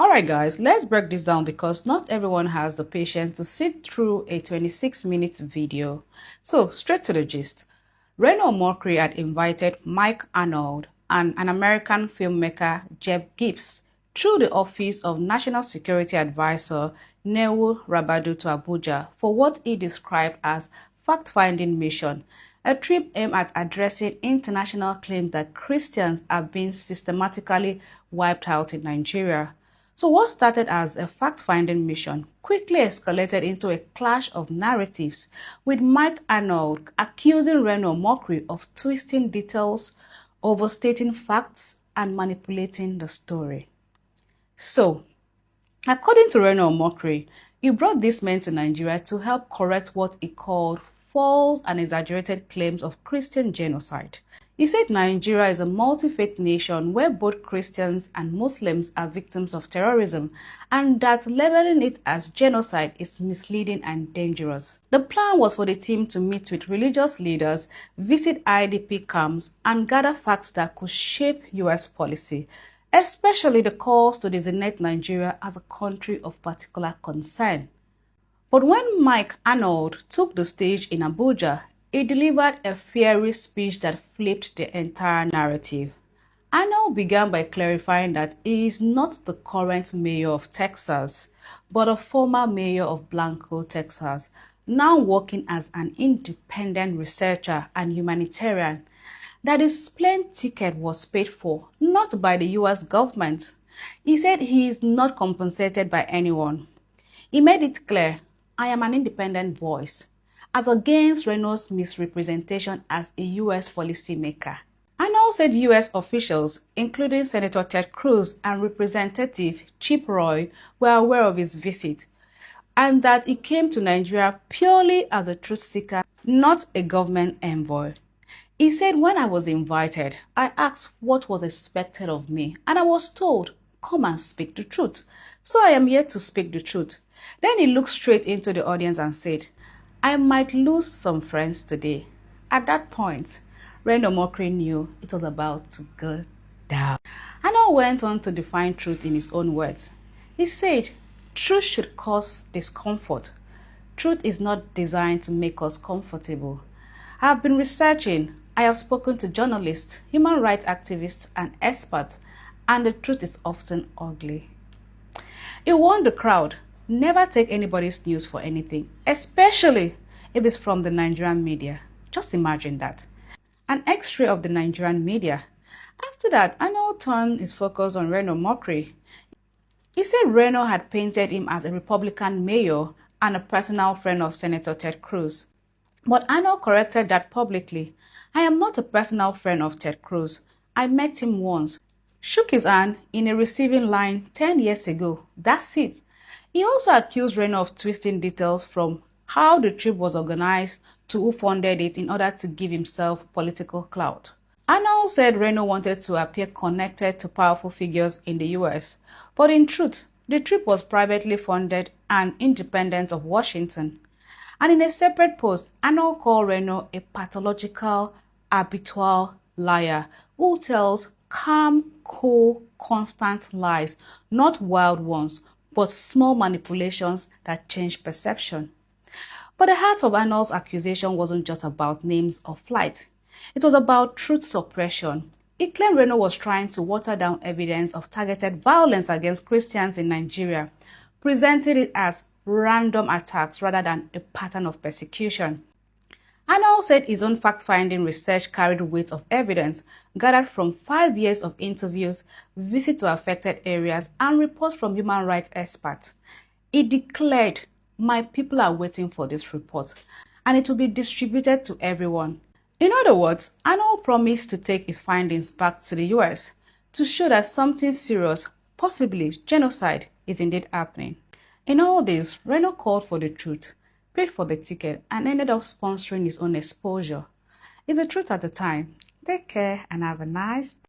Alright guys, let's break this down because not everyone has the patience to sit through a 26-minute video. So, straight to the gist. Reno Omokiri had invited Mike Arnold and an American filmmaker, Jeff Gibbs, through the office of National Security Advisor Newu Rabadu to Abuja for what he described as fact-finding mission, a trip aimed at addressing international claims that Christians are being systematically wiped out in Nigeria. So what started as a fact-finding mission quickly escalated into a clash of narratives, with Mike Arnold accusing Reno Omokiri of twisting details, overstating facts, and manipulating the story. So, according to Reno Omokiri, he brought these men to Nigeria to help correct what he called false and exaggerated claims of Christian genocide. He said Nigeria is a multi-faith nation where both Christians and Muslims are victims of terrorism, and that labeling it as genocide is misleading and dangerous. The plan was for the team to meet with religious leaders, visit IDP camps, and gather facts that could shape US policy, especially the calls to designate Nigeria as a country of particular concern. But when Mike Arnold took the stage in Abuja, he delivered a fiery speech that flipped the entire narrative. Arnold began by clarifying that he is not the current mayor of Texas, but a former mayor of Blanco, Texas, now working as an independent researcher and humanitarian, that his plane ticket was paid for, not by the US government. He said he is not compensated by anyone. He made it clear, I am an independent voice, as against Reno's misrepresentation as a US policymaker. Arnold said US officials, including Senator Ted Cruz and Representative Chip Roy, were aware of his visit, and that he came to Nigeria purely as a truth seeker, not a government envoy. He said, when I was invited, I asked what was expected of me, and I was told, come and speak the truth. So I am here to speak the truth. Then he looked straight into the audience and said, I might lose some friends today. At that point, Reno Omokiri knew it was about to go down. Arnold went on to define truth in his own words. He said, truth should cause discomfort. Truth is not designed to make us comfortable. I have been researching. I have spoken to journalists, human rights activists, and experts, and the truth is often ugly. He warned the crowd, never take anybody's news for anything, especially if it's from the Nigerian media. Just imagine that. An X-ray of the Nigerian media. After that, Arnold turned his focus on Reno Omokiri. He said Reno had painted him as a Republican mayor and a personal friend of Senator Ted Cruz. But Arnold corrected that publicly. I am not a personal friend of Ted Cruz. I met him once, shook his hand in a receiving line 10 years ago. That's it. He also accused Reno of twisting details from how the trip was organized to who funded it in order to give himself political clout. Arnold said Reno wanted to appear connected to powerful figures in the US, but in truth, the trip was privately funded and independent of Washington. And in a separate post, Arnold called Reno a pathological, habitual liar who tells calm, cool, constant lies, not wild ones, but small manipulations that change perception. But the heart of Arnold's accusation wasn't just about names or flights. It was about truth suppression. He claimed Reno was trying to water down evidence of targeted violence against Christians in Nigeria, presenting it as random attacks rather than a pattern of persecution. Arnold said his own fact-finding research carried weight of evidence gathered from 5 years of interviews, visits to affected areas, and reports from human rights experts. He declared, my people are waiting for this report, and it will be distributed to everyone. In other words, Arnold promised to take his findings back to the US to show that something serious, possibly genocide, is indeed happening. In all this, Reno called for the truth, paid for the ticket, and ended up sponsoring his own exposure. It's the truth at the time. Take care and have a nice day.